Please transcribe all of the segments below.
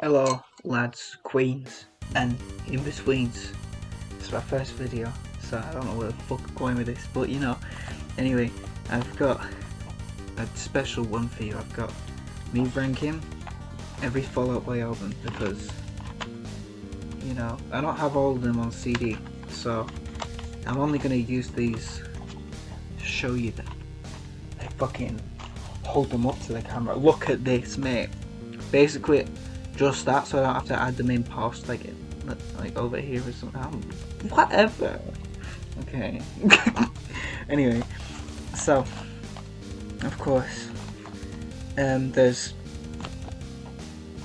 Hello, lads, queens, and in-betweens. It's my first video, so I don't know where the fuck I'm going with this, but Anyway, I've got a special one for you. I've got me ranking every Fall Out Boy album because, I don't have all of them on CD, so I'm only going to use these to show you that I fucking hold them up to the camera. Look at this, mate. Basically, just that, so I don't have to add them in post, like over here or something. Whatever. Okay. Anyway, so of course, there's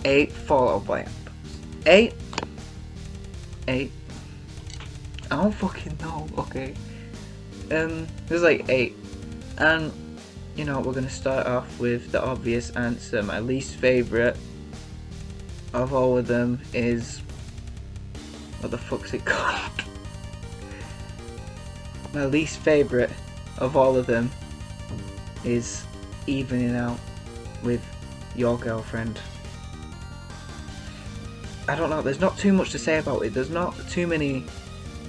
8 Fall Out Boy albums. 8. I don't fucking know. Okay. There's like 8, and we're gonna start off with the obvious answer. My least favorite of all of them is, what the fuck's it called? My least favorite of all of them is Evening Out with Your Girlfriend. I don't know, there's not too much to say about it. There's not too many,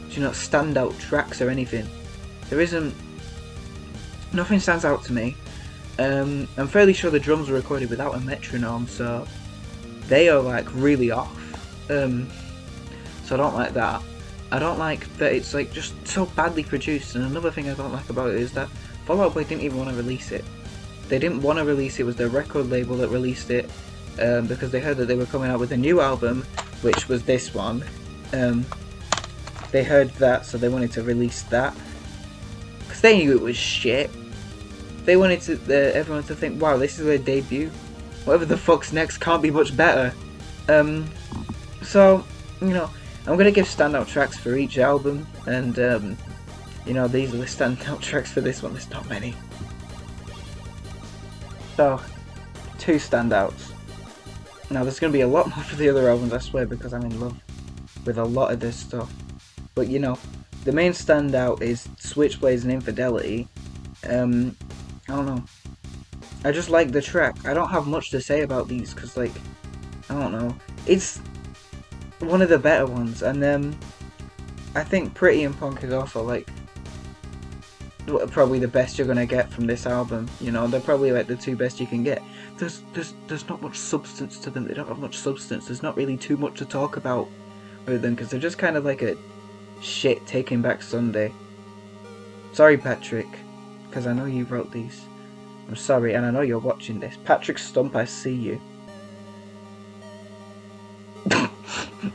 standout tracks or anything. There isn't, nothing stands out to me. I'm fairly sure the drums were recorded without a metronome, so they are like really off. So I don't like that. I don't like that it's like just so badly produced. And another thing I don't like about it is that Fall Out Boy didn't even want to release it. They didn't want to release it. It was their record label that released it, because they heard that they were coming out with a new album, which was this one. They heard that, so they wanted to release that because they knew it was shit. They wanted to everyone to think, wow, this is their debut. Whatever the fuck's next can't be much better. So, I'm gonna give standout tracks for each album, and these are the standout tracks for this one. There's not many. So, 2 standouts. Now, there's gonna be a lot more for the other albums, I swear, because I'm in love with a lot of this stuff. But the main standout is Switchblades and Infidelity. I don't know. I just like the track. I don't have much to say about these because, I don't know. It's one of the better ones, and I think Pretty and Punk is also probably the best you're gonna get from this album. They're probably the 2 best you can get. There's not much substance to them. They don't have much substance. There's not really too much to talk about with them because they're just kind of like a shit Taking Back Sunday. Sorry, Patrick, because I know you wrote these. I'm sorry, and I know you're watching this. Patrick Stump, I see you.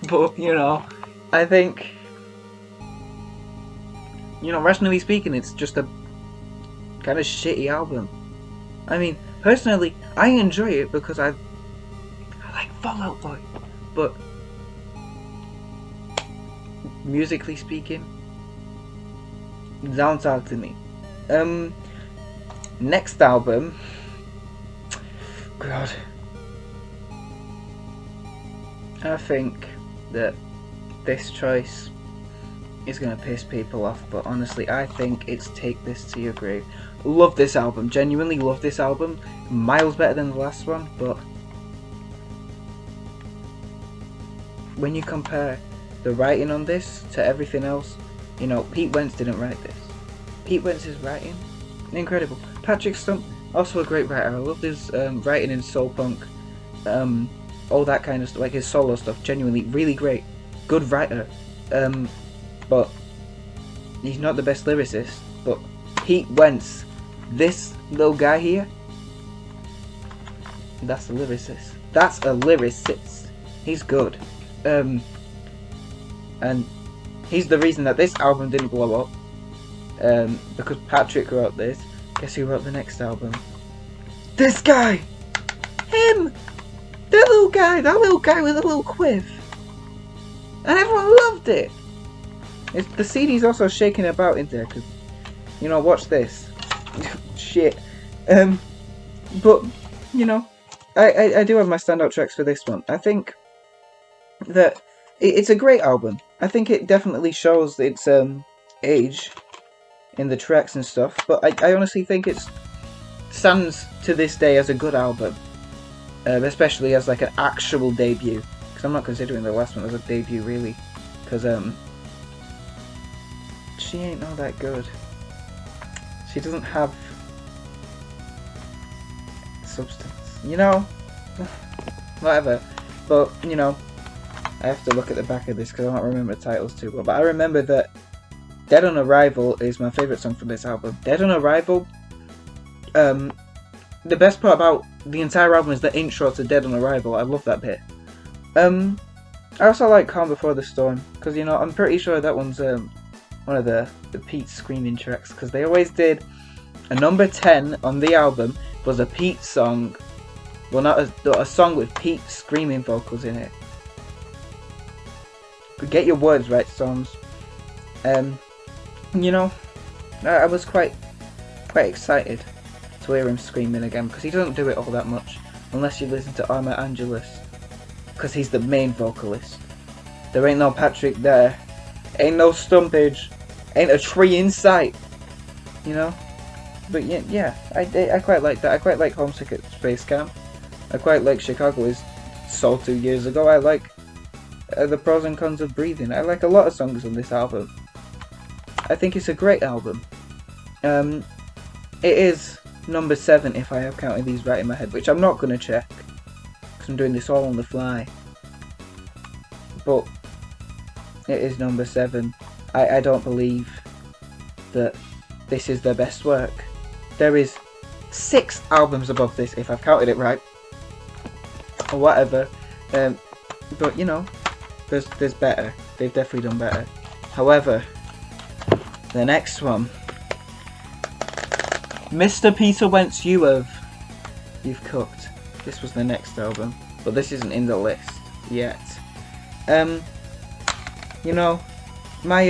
But, I think, rationally speaking, it's just a kind of shitty album. I mean, personally, I enjoy it because I like Fall Out Boy. But, musically speaking, don't talk to me. Next album, God, I think that this choice is gonna piss people off, but honestly, I think it's Take This to Your Grave. Love this album, genuinely love this album. Miles better than the last one, but when you compare the writing on this to everything else, Pete Wentz didn't write this. Pete Wentz's writing, incredible. Patrick Stump, also a great writer. I love his writing in soul punk, all that kind of stuff, like his solo stuff. Genuinely, really great, good writer. But he's not the best lyricist. But Pete Wentz, this little guy here, that's a lyricist. That's a lyricist. He's good. And he's the reason that this album didn't blow up. Because Patrick wrote this. Guess who wrote the next album? This guy! Him! That little guy with a little quiff. And everyone loved it! The CD's also shaking about in there, because, watch this. Shit. But, I do have my standout tracks for this one. I think that it's a great album. I think it definitely shows its age in the tracks and stuff, but I honestly think it stands to this day as a good album. especially as like an actual debut. Because I'm not considering the last one as a debut really, because she ain't all that good. She doesn't have substance, you know. Whatever, but you know, I have to look at the back of this because I don't remember the titles too well. But I remember that Dead on Arrival is my favourite song from this album. Dead on Arrival, the best part about the entire album is the intro to Dead on Arrival. I love that bit. I also like Calm Before the Storm, because you know, I'm pretty sure that one's one of the Pete screaming tracks, because they always did a number 10 on the album was a Pete song. Well, not a song with Pete screaming vocals in it. But get your words right, Storms. You know, I was quite excited to hear him screaming again, because he doesn't do it all that much unless you listen to Arma Angelus, because he's the main vocalist. There ain't no Patrick there, ain't no Stumpage, ain't a tree in sight, you know. But yeah, I quite like that. I quite like Homesick at Space Camp. I quite like Chicago is so 2 years ago. I like the Pros and Cons of Breathing. I like a lot of songs on this album. I think it's a great album. It is number 7 if I have counted these right in my head, which I'm not going to check because I'm doing this all on the fly. But it is number 7. I don't believe that this is their best work. There is 6 albums above this if I've counted it right. Or whatever, but you know, there's better. They've definitely done better. However, the next one, Mr. Peter Wentz, you've cooked. This was the next album, but this isn't in the list yet. You know, my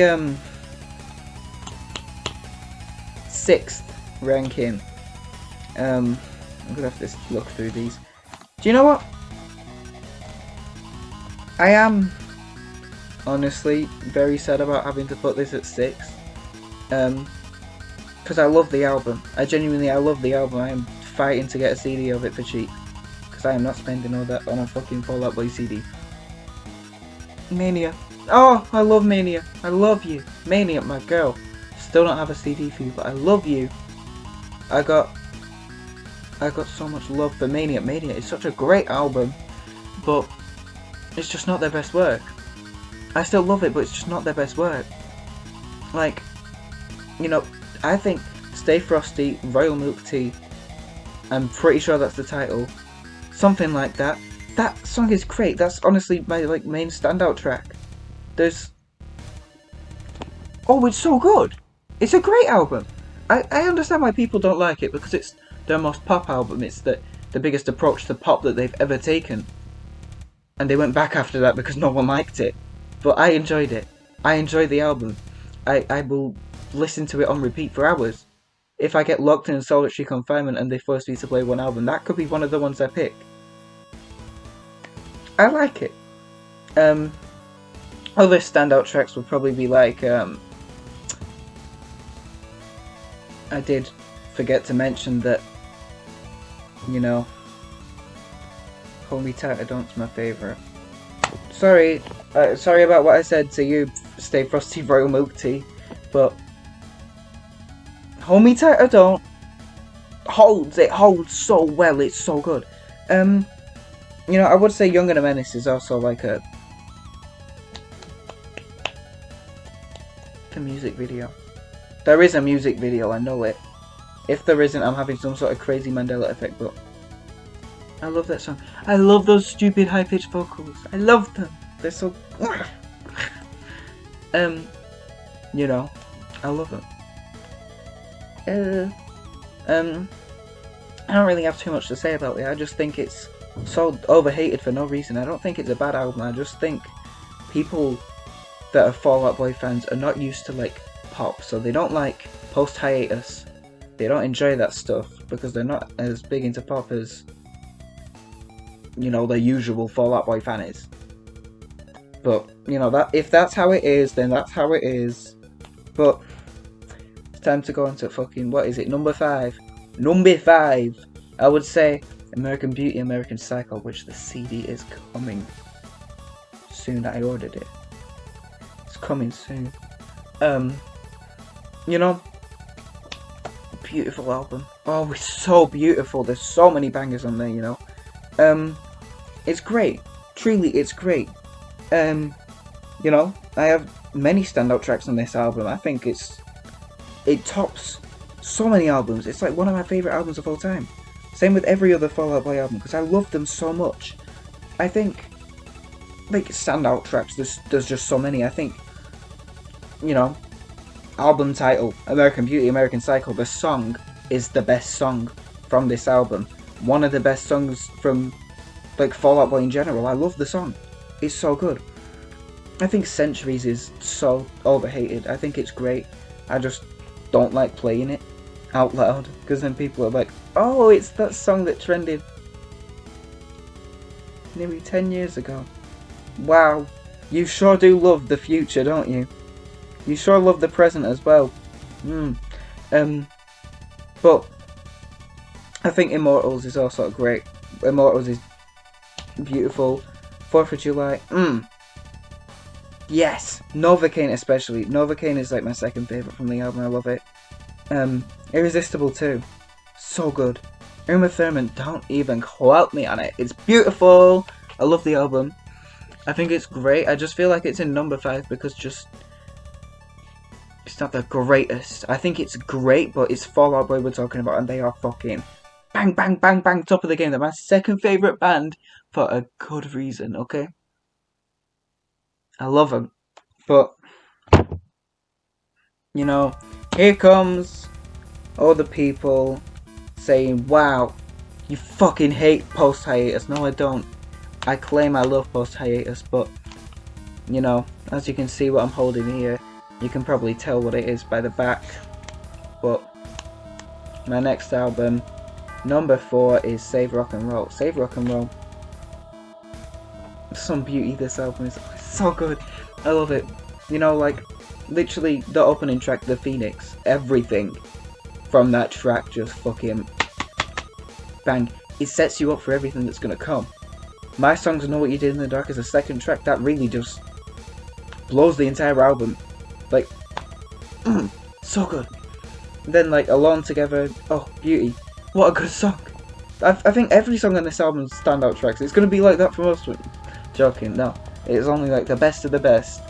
6th ranking. I'm gonna have to look through these. Do you know what? I am honestly very sad about having to put this at 6. Because I love the album. I love the album. I am fighting to get a CD of it for cheap. Because I am not spending all that on a fucking Fall Out Boy CD. Mania. Oh, I love Mania. I love you. Mania, my girl. Still don't have a CD for you, but I love you. I got so much love for Mania. Mania is such a great album, but it's just not their best work. I still love it, but it's just not their best work. Like, you know, I think Stay Frosty, Royal Milk Tea, I'm pretty sure that's the title, something like that. That song is great. That's honestly my main standout track. There's... Oh, it's so good. It's a great album. I understand why people don't like it, because it's their most pop album. It's the biggest approach to pop that they've ever taken. And they went back after that because no one liked it. But I enjoyed it. I enjoyed the album. I will listen to it on repeat for hours. If I get locked in solitary confinement and they force me to play one album, that could be one of the ones I pick. I like it. Other standout tracks would probably be like, I did forget to mention that, you know, Hold Me Tight, I Don't's my favourite. Sorry about what I said to you, Stay Frosty, Royal Milk Tea, but Hold Me Tight, I Don't holds so well, it's so good. You know, I would say Young and a Menace is also like a music video. There is a music video, I know it. If there isn't, I'm having some sort of crazy Mandela effect, but I love that song. I love those stupid high-pitched vocals. I love them. They're so... you know, I love them. I don't really have too much to say about it. I just think it's so overhated for no reason. I don't think it's a bad album. I just think people that are Fall Out Boy fans are not used to like pop, so they don't like post-hiatus. They don't enjoy that stuff because they're not as big into pop as, you know, the usual Fall Out Boy fan is. But, you know, that if that's how it is, then that's how it is. But it's time to go into fucking, what is it, number 5? Number 5. I would say American Beauty, American Psycho, which the CD is coming soon. I ordered it. It's coming soon. You know, beautiful album. Oh, it's so beautiful. There's so many bangers on there, you know. It's great. Truly, it's great. You know, I have many standout tracks on this album. I think it tops so many albums. It's like one of my favourite albums of all time. Same with every other Fall Out Boy album, because I love them so much. I think, like, standout tracks, there's just so many. I think, you know, album title, American Beauty, American Psycho, the song is the best song from this album. One of the best songs from, like, Fall Out Boy in general. I love the song. It's so good. I think Centuries is so overhated. I think it's great. I just don't like playing it out loud, because then people are like, oh, it's that song that trended nearly 10 years ago. Wow, you sure do love the future, don't you? You sure love the present as well. But I think Immortals is also great. Immortals is beautiful. 4th of July. Yes, Novocaine especially. Novocaine is like my second favourite from the album. I love it. Irresistible too. So good. Uma Thurman, don't even quote me on it. It's beautiful. I love the album. I think it's great. I just feel like it's in number 5 because just it's not the greatest. I think it's great, but it's Fall Out Boy we're talking about, and they are fucking bang, bang, bang, bang, top of the game. They're my second favourite band for a good reason, okay? I love them. But, you know, here comes all the people saying, wow, you fucking hate post-hiatus. No, I don't. I claim I love post-hiatus, but, you know, as you can see what I'm holding here, you can probably tell what it is by the back. But my next album, number 4, is Save Rock and Roll. Save Rock and Roll. Some beauty this album is. It's so good. I love it. You know, like, literally the opening track, The Phoenix, everything from that track just fucking bang. It sets you up for everything that's gonna come. My Songs Know What You Did in the Dark is a second track that really just blows the entire album. Like, so good. And then, like, Alone Together, oh, beauty. What a good song. I think every song on this album is standout tracks. It's going to be like that for most of them. Joking, no. It's only, like, the best of the best.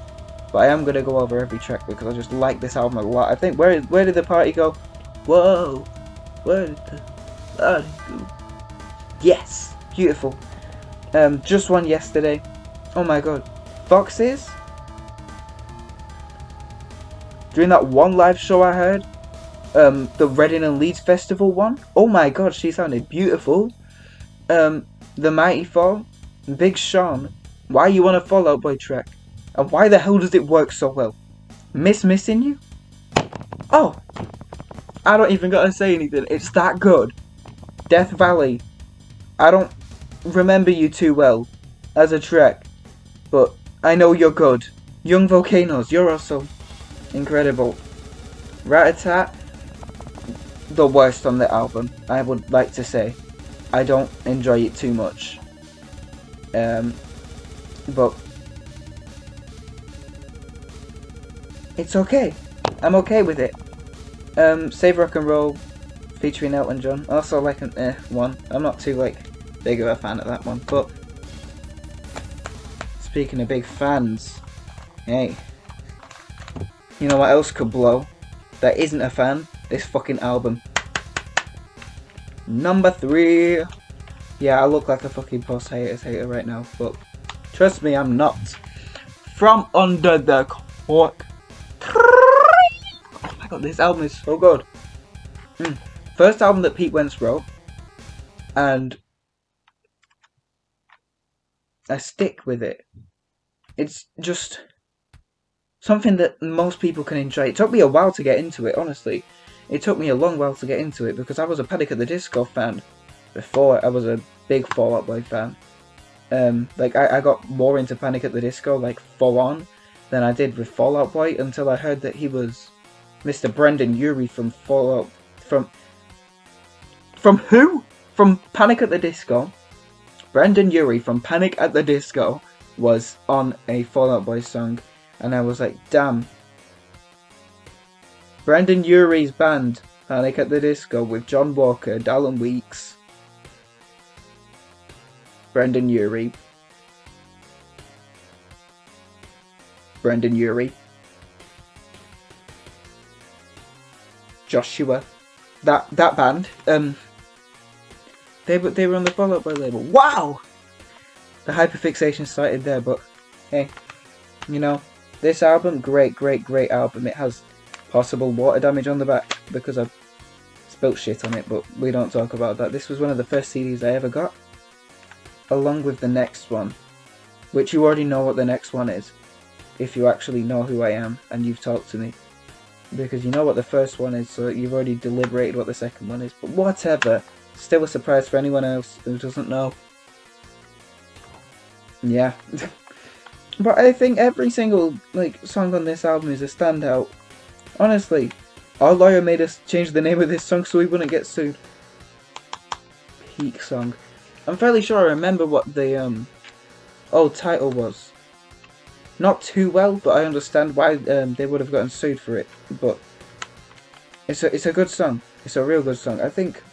But I am going to go over every track because I just like this album a lot. I think, where did the party go? Whoa. Where did the party go? Yes. Beautiful. Just one yesterday. Oh my god. Foxes? During that one live show I heard, the Reading and Leeds Festival one, oh my god, she sounded beautiful. The Mighty Fall, Big Sean, Why You Want a Fall Out Boy track, and why the hell does it work so well? Missing You? Oh, I don't even gotta say anything, it's that good. Death Valley, I don't remember you too well as a track, but I know you're good. Young Volcanoes, you're also incredible. Rat-a-tat, the worst on the album, I would like to say. I don't enjoy it too much. But it's okay. I'm okay with it. Save Rock and Roll featuring Elton John, also like an one. I'm not too like big of a fan of that one, but speaking of big fans, hey, you know what else could blow? That isn't a fan? This fucking album. Number 3. Yeah, I look like a fucking post-hiatus hater right now, but trust me, I'm not. From Under the Cork. Oh my god, this album is so good. First album that Pete Wentz wrote, and I stick with it. It's just something that most people can enjoy. It took me a while to get into it, honestly. It took me a long while to get into it because I was a Panic! At the Disco fan before I was a big Fall Out Boy fan. Like I got more into Panic! At the Disco, like full on, than I did with Fall Out Boy until I heard that he was Mr. Brendan Urie from Fall Out. From who? from Panic at the Disco, Brendan Urie from Panic at the Disco was on a Fall Out Boy song, and I was like, damn. Brendan Urie's band, Panic at the Disco, with John Walker, Dallin Weeks, Brendan Urie, Joshua, that band, they were on the Fall Out Boy label. Wow! The hyperfixation started there, but hey, you know, this album, great album. It has possible water damage on the back because I've spilt shit on it, but we don't talk about that. This was one of the first CDs I ever got, along with the next one, which you already know what the next one is, if you actually know who I am and you've talked to me, because you know what the first one is, so you've already deliberated what the second one is. But whatever, still a surprise for anyone else who doesn't know. Yeah. But I think every single song on this album is a standout. Honestly, our lawyer made us change the name of this song so we wouldn't get sued. Peak song. I'm fairly sure I remember what the old title was. Not too well, but I understand why they would have gotten sued for it. But it's a good song. It's a real good song. I think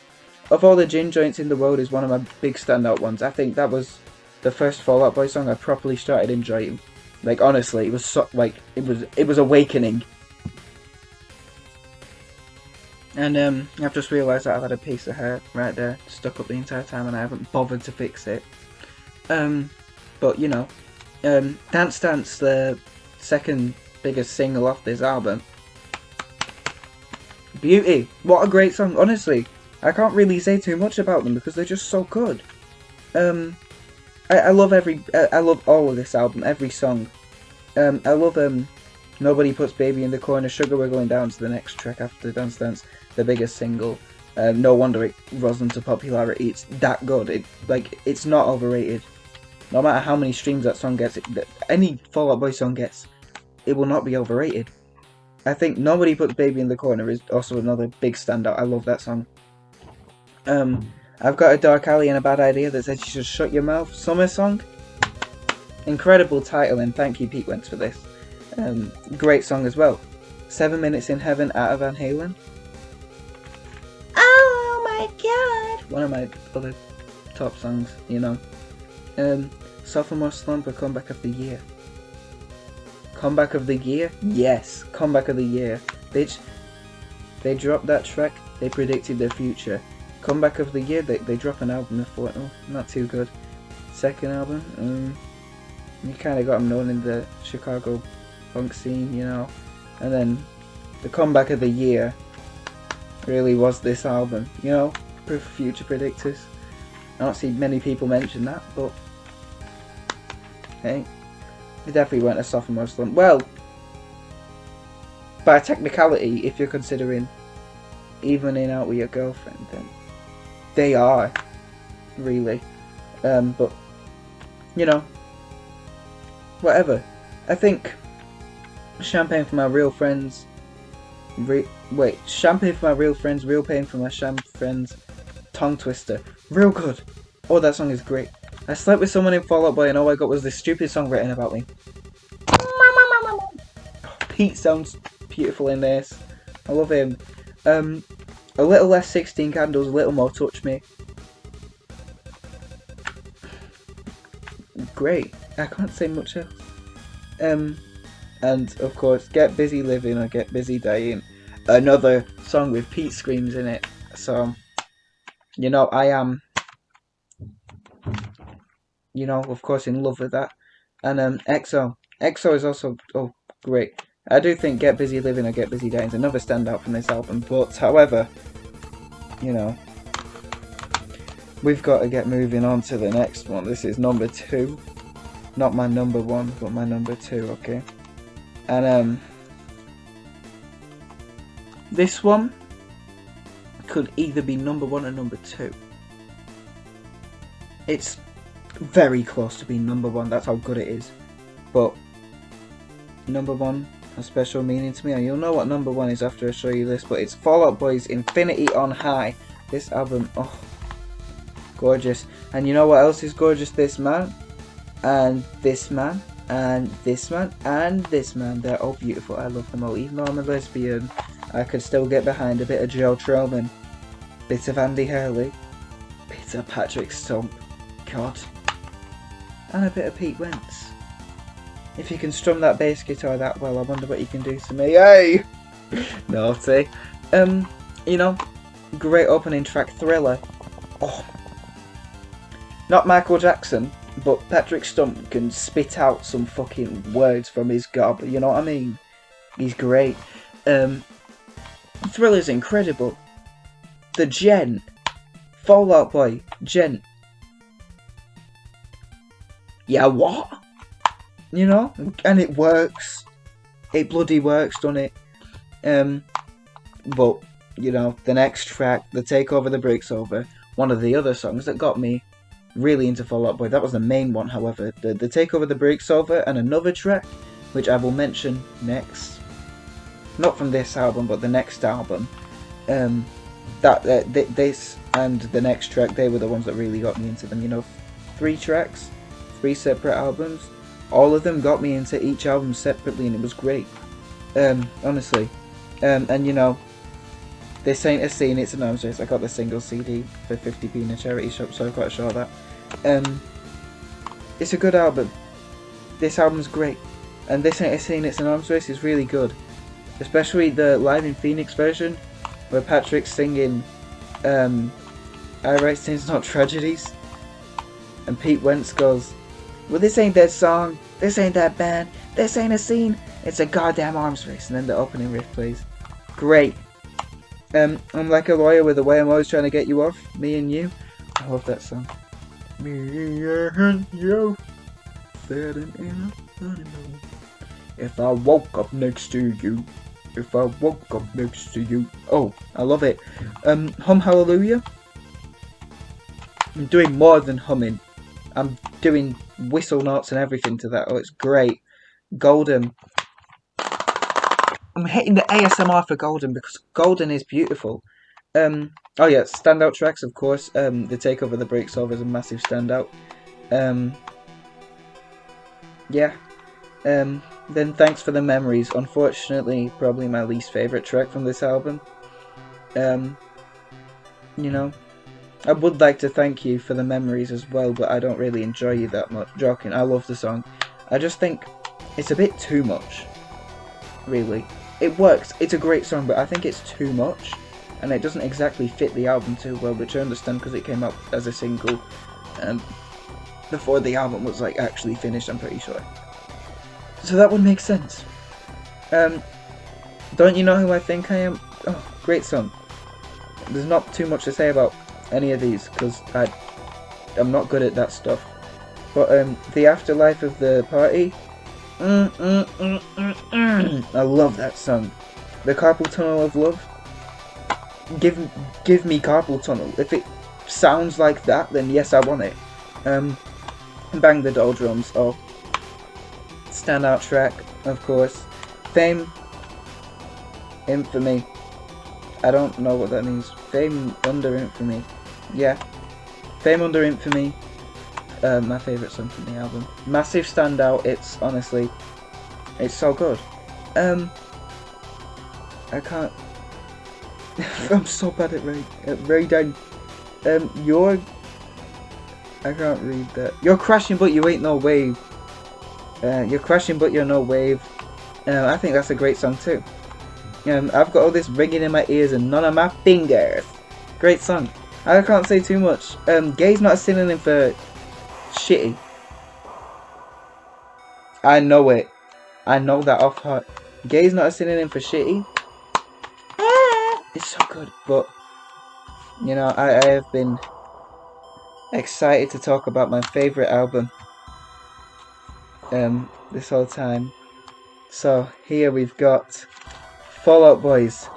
of all the gin joints in the world is one of my big standout ones. I think that was the first Fall Out Boy song I properly started enjoying. Like, honestly, it was so, it was awakening. And I've just realised that I've had a piece of hair right there stuck up the entire time and I haven't bothered to fix it. But you know, Dance Dance, the second biggest single off this album. Beauty, what a great song. Honestly, I can't really say too much about them because they're just so good. I love I love all of this album, every song. I love Nobody Puts Baby in the Corner, Sugar We're Going Down to the next track after Dance Dance, the biggest single. No wonder it rose to popularity. It's that good. It's not overrated. No matter how many streams that song gets, any Fall Out Boy song gets, it will not be overrated. I think Nobody Puts Baby in the Corner is also another big standout. I love that song. I've Got a Dark Alley and a Bad Idea that says you should shut your mouth. Summer song. Incredible title, and thank you Pete Wentz for this. Great song as well. 7 Minutes in Heaven out of Van Halen. Oh my god! One of my other top songs, you know. Sophomore Slump, a Comeback of the Year. Comeback of the Year? Yes, Comeback of the Year. Bitch, they dropped that track, they predicted their future. Comeback of the Year, they drop an album and thought, oh, not too good. Second album, you kind of got them known in the Chicago punk scene, you know. And then the Comeback of the Year really was this album, you know. Future predictors. I don't see many people mention that, but hey, it definitely went a sophomore slump. Well, by technicality, if you're considering evening out with your girlfriend, then they are, really. But, you know, whatever. I think Champagne for My Real Friends, Champagne for My Real Friends, Real Pain for My Sham Friends, Tongue Twister, real good. Oh, that song is great. I slept with someone in Fall Out Boy and all I got was this stupid song written about me. Oh, Pete sounds beautiful in this. I love him. A little less 16 Candles, a little more Touch Me. Great. I can't say much else. And of course, Get Busy Living or Get Busy Dying. Another song with Pete screams in it. So, you know, I am, you know, of course, in love with that. And EXO. EXO is also, oh, great. I do think Get Busy Living or Get Busy Dying is another standout from this album. But, however, you know, we've got to get moving on to the next one. This is number 2. Not my number 1, but my number 2, okay? And, this one could either be number 1 or number 2. It's very close to being number 1, that's how good it is. But number 1 has special meaning to me, and you'll know what number 1 is after I show you this, but it's Fall Out Boy's Infinity on High. This album, oh, Gorgeous. And you know what else is gorgeous? This man. And this man. And this man. And this man. They're all beautiful. I love them all. Even though I'm a lesbian, I could still get behind a bit of Joe Trollman. Bit of Andy Hurley. Bit of Patrick Stump. God. And a bit of Pete Wentz. If you can strum that bass guitar that well, I wonder what you can do to me. Hey! Naughty. You know, great opening track, Thriller. Oh. Not Michael Jackson, but Patrick Stump can spit out some fucking words from his gob, you know what I mean? He's great. Thriller's incredible. The Gent. Fall Out Boy. Gent. Yeah, what? You know? And it works. It bloody works, doesn't it? But, you know, the next track, The Takeover, The Breaks Over, one of the other songs that got me really into Fall Out Boy. That was the main one, however. The Takeover, The Breaks Over, and another track, which I will mention next. Not from this album, but the next album. This and the next track, they were the ones that really got me into them. You know, 3 tracks, 3 separate albums. All of them got me into each album separately, and it was great. Honestly. And you know, This Ain't a Scene, It's an Arms Race. I got the single CD for 50p in a charity shop, so I've got to show that. It's a good album. This album's great. And This Ain't a Scene, It's an Arms Race is really good. Especially the Live in Phoenix version, where Patrick's singing I Write Sins Not Tragedies. And Pete Wentz goes, well, this ain't that song, this ain't that band, this ain't a scene, it's a goddamn arms race. And then the opening riff plays. Great. I'm like a lawyer with the way I'm always trying to get you off, me and you. I love that song. Me and you, sitting in a honeymoon. If I woke up next to you, if I woke up next to you. Oh, I love it. Hum Hallelujah. I'm doing more than humming. I'm doing whistle notes and everything to that. Oh, it's great. Golden. I'm hitting the ASMR for Golden because Golden is beautiful. Oh yeah, standout tracks, of course. The Takeover, The Breaks Over is a massive standout. Yeah. Then Thanks for the Memories. Unfortunately, probably my least favourite track from this album. You know, I would like to thank you for the memories as well, but I don't really enjoy you that much. Joking, I love the song. I just think it's a bit too much, really. It works, it's a great song, but I think it's too much, and it doesn't exactly fit the album too well, which I understand because it came out as a single before the album was like actually finished, I'm pretty sure. So that would make sense. Don't You Know Who I Think I Am? Oh, great song. There's not too much to say about any of these because I'm not good at that stuff. But The Afterlife of the Party, I love that song. The Carpal Tunnel of Love, give me Carpal Tunnel. If it sounds like that, then yes, I want it. Bang the Doldrums, oh, standout track, of course. Fame, Infamy. I don't know what that means. Fame Under Infamy. Yeah. Fame Under Infamy. My favourite song from the album. Massive standout. It's honestly, it's so good. I can't. I'm so bad at reading. I can't read that. You're crashing, but you ain't no wave. You're crashing, but you're no wave. I think that's a great song too. I've got all this ringing in my ears and none of my fingers. Great song. I can't say too much. Gay's not a synonym for shitty. I know it. I know that off heart. Gay's not a synonym for shitty. It's so good. But, you know, I have been excited to talk about my favourite album this whole time. So, here we've got Fall Out Boy's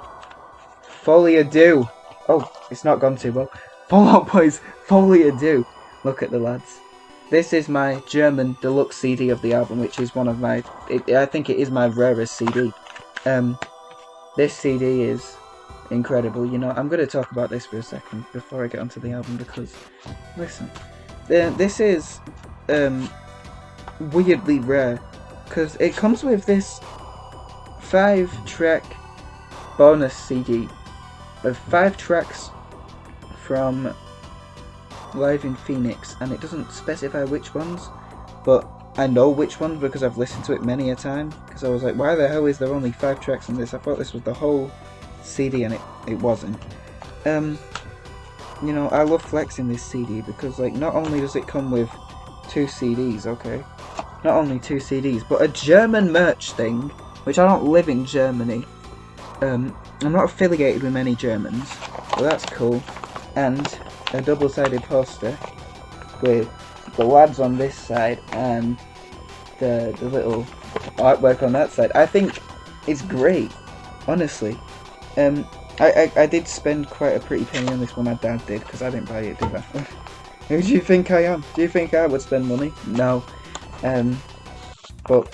Folie à Deux. Oh, it's not gone too well. Fall Out Boy's Folie à Deux. Look at the lads. This is my German deluxe CD of the album, which is one of my... I think it is my rarest CD. This CD is incredible. You know, I'm going to talk about this for a second before I get onto the album because, listen, this is weirdly rare because it comes with this 5-track bonus CD of 5 tracks from Live in Phoenix, and it doesn't specify which ones, but I know which ones because I've listened to it many a time, because I was like, why the hell is there only 5 tracks on this? I thought this was the whole CD, and it wasn't. You know, I love flexing this CD because, like, not only does it come with 2 CDs, okay? Not only 2 CDs, but a German merch thing, which I don't live in Germany. I'm not affiliated with many Germans, so that's cool. And a double-sided poster with the lads on this side and the little artwork on that side. I think it's great, honestly. I did spend quite a pretty penny on this one. My dad did, because I didn't buy it, did I? Who do you think I am? Do you think I would spend money? No. But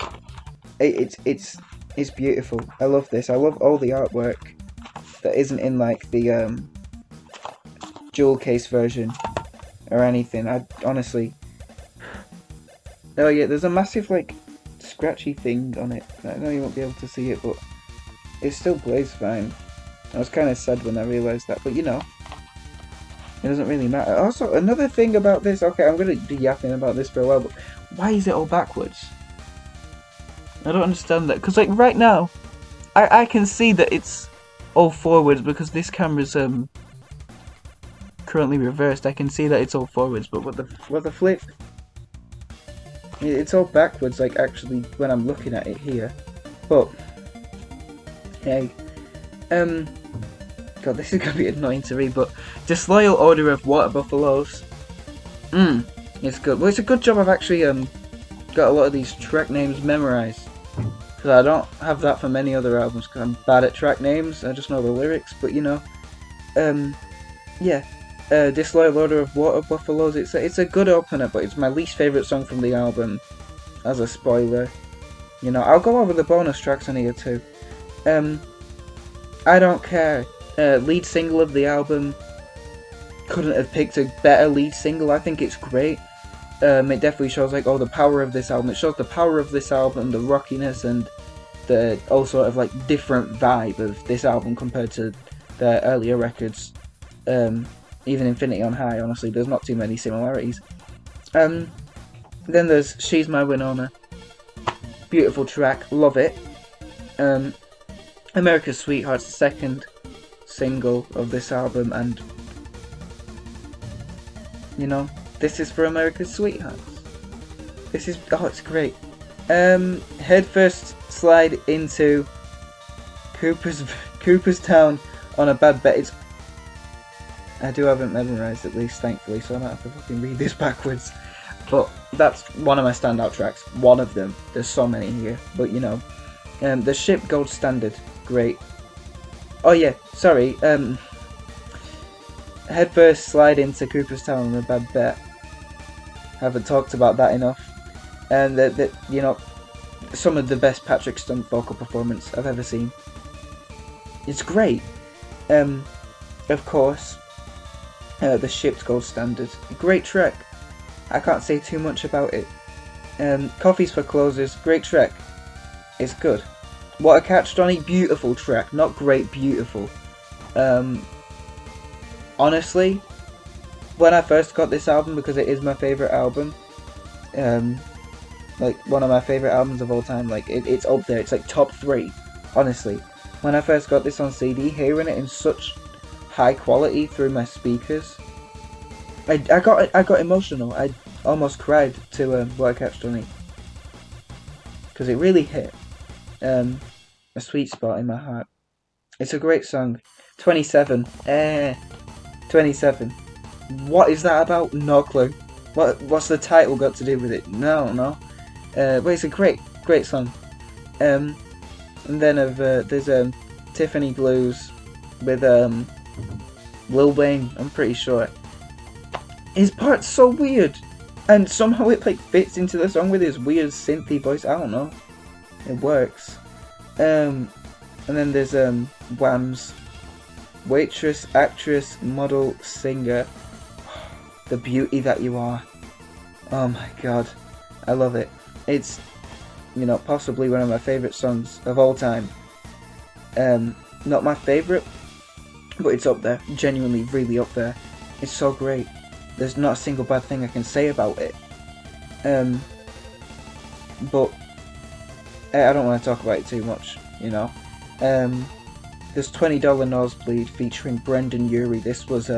it's beautiful. I love this. I love all the artwork that isn't in like the jewel case version or anything. I honestly. Oh yeah, there's a massive like scratchy thing on it. I know you won't be able to see it, but it still plays fine. I was kind of sad when I realised that, but you know, it doesn't really matter. Also, another thing about this, okay, I'm going to be yapping about this for a while, but why is it all backwards? I don't understand that, because like right now, I can see that it's all forwards because this camera's currently reversed. I can see that it's all forwards, but what the flip? It's all backwards, like actually when I'm looking at it here. But hey, God, this is gonna be annoying to read, but Disloyal Order of Water Buffaloes. It's good. Well, it's a good job I've actually got a lot of these track names memorized, because I don't have that for many other albums because I'm bad at track names. I just know the lyrics, but you know, yeah. Disloyal Order of Water Buffaloes. It's a good opener, but it's my least favourite song from the album. As a spoiler, you know, I'll go over the bonus tracks on here too. I don't care. Lead single of the album. Couldn't have picked a better lead single. I think it's great. It definitely shows like the power of this album. It shows the power of this album, the rockiness, and the all sort of like different vibe of this album compared to the earlier records. Even Infinity on High, honestly, there's not too many similarities. Then there's She's My Winona. Beautiful track, love it. America's Sweetheart's the second single of this album, and you know, this is for America's Sweethearts. This is, it's great. Head first slide into Cooperstown on a Bad Bet. I do have it memorised at least, thankfully, so I don't have to fucking read this backwards. But that's one of my standout tracks. One of them. There's so many here, but you know. The Ship Gold Standard, great. Oh yeah, sorry. Head first slide into Cooperstown on a Bad Bet. Haven't talked about that enough. And that you know, some of the best Patrick Stump vocal performance I've ever seen. It's great. Of course. The Ship's Gold Standard. Great track. I can't say too much about it. Coffees for Closers. Great track. It's good. What a Catch, Donny. Beautiful track. Not great, beautiful. Honestly, when I first got this album, because it is my favourite album, like one of my favourite albums of all time, like it's up there. It's like top 3. Honestly. When I first got this on CD, hearing it in such high quality through my speakers, I got emotional. I almost cried to What a Catch, Donny, because it really hit a sweet spot in my heart. It's a great song. 27. 27. What is that about? No clue. What's the title got to do with it? No. But it's a great song. And then there's Tiffany Blues with Lil Wayne, I'm pretty sure. His part's so weird, and somehow it like fits into the song with his weird synthy voice. I don't know, it works. And then there's Wham's Waitress, actress, model, singer. The beauty that you are. Oh my god. I love it. It's, you know, possibly one of my favourite songs of all time. Not my favourite, but it's up there. Genuinely, really up there. It's so great. There's not a single bad thing I can say about it. But I don't want to talk about it too much, you know. There's $20 Nosebleed featuring Brendan Urie. This was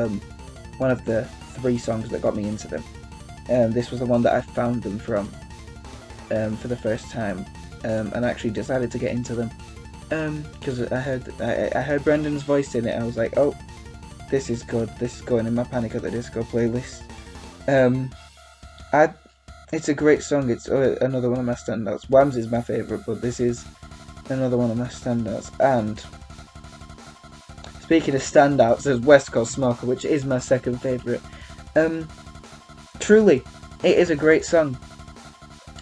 one of the 3 songs that got me into them. This was the one that I found them from for the first time, and actually decided to get into them because I heard Brendan's voice in it. And I was like, oh, this is good. This is going in my Panic at the Disco playlist. It's a great song. It's another one of my standouts. Wham's is my favourite, but this is another one of my standouts. And speaking of standouts, there's West Coast Smoker, which is my second favourite. Truly, it is a great song.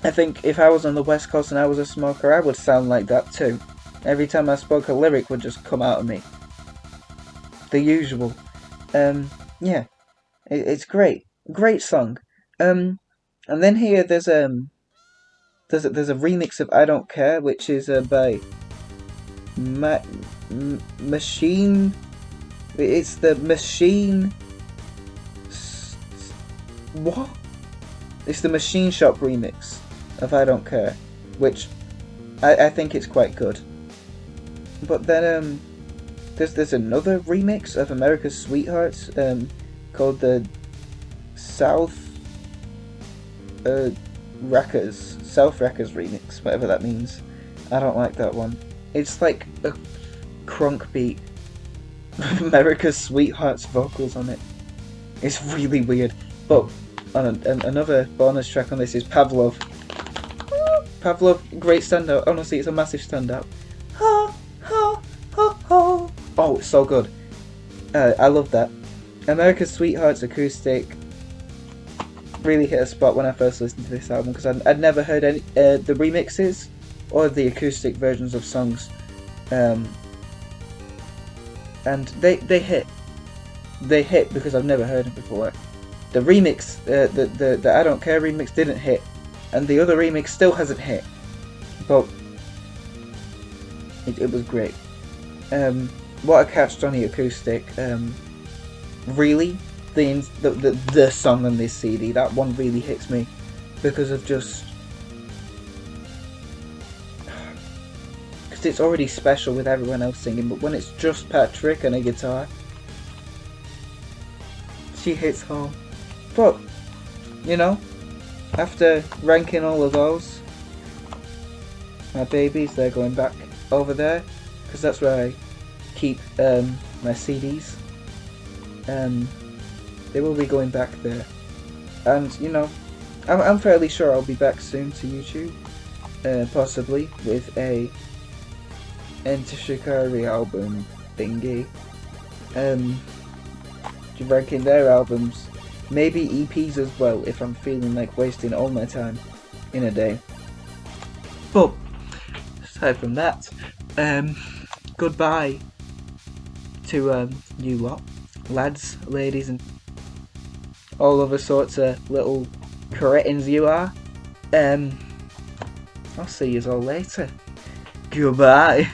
I think if I was on the West Coast and I was a smoker, I would sound like that too. Every time I spoke, a lyric would just come out of me. The usual. Yeah, it's great. Great song. And then here there's a remix of I Don't Care, which is by Machine. It's the Machine. What? It's the Machine Shop remix of I Don't Care, which I think it's quite good. But then there's another remix of America's Sweethearts called the South Wreckers remix, whatever that means. I don't like that one. It's like a crunk beat. America's Sweethearts vocals on it. It's really weird. But another bonus track on this is Pavlov. Pavlov, great standout. Honestly, it's a massive standout. Oh, it's so good. I love that. America's Sweethearts acoustic really hit a spot when I first listened to this album, because I'd never heard any the remixes or the acoustic versions of songs, and they hit. They hit because I've never heard it before. The remix, the I Don't Care remix didn't hit, and the other remix still hasn't hit, but it was great. What a catch Johnny acoustic. Really, the song on this CD, that one really hits me because of just because it's already special with everyone else singing, but when it's just Patrick and a guitar, she hits home. But you know, after ranking all of those, my babies, they're going back over there because that's where I keep my CDs. They will be going back there, and you know, I'm fairly sure I'll be back soon to YouTube, possibly with a Enter Shikari album thingy. Ranking their albums, maybe EPs as well if I'm feeling like wasting all my time in a day. But aside from that, goodbye to you lot, lads, ladies, and all other sorts of little cretins you are. I'll see you all later. Goodbye.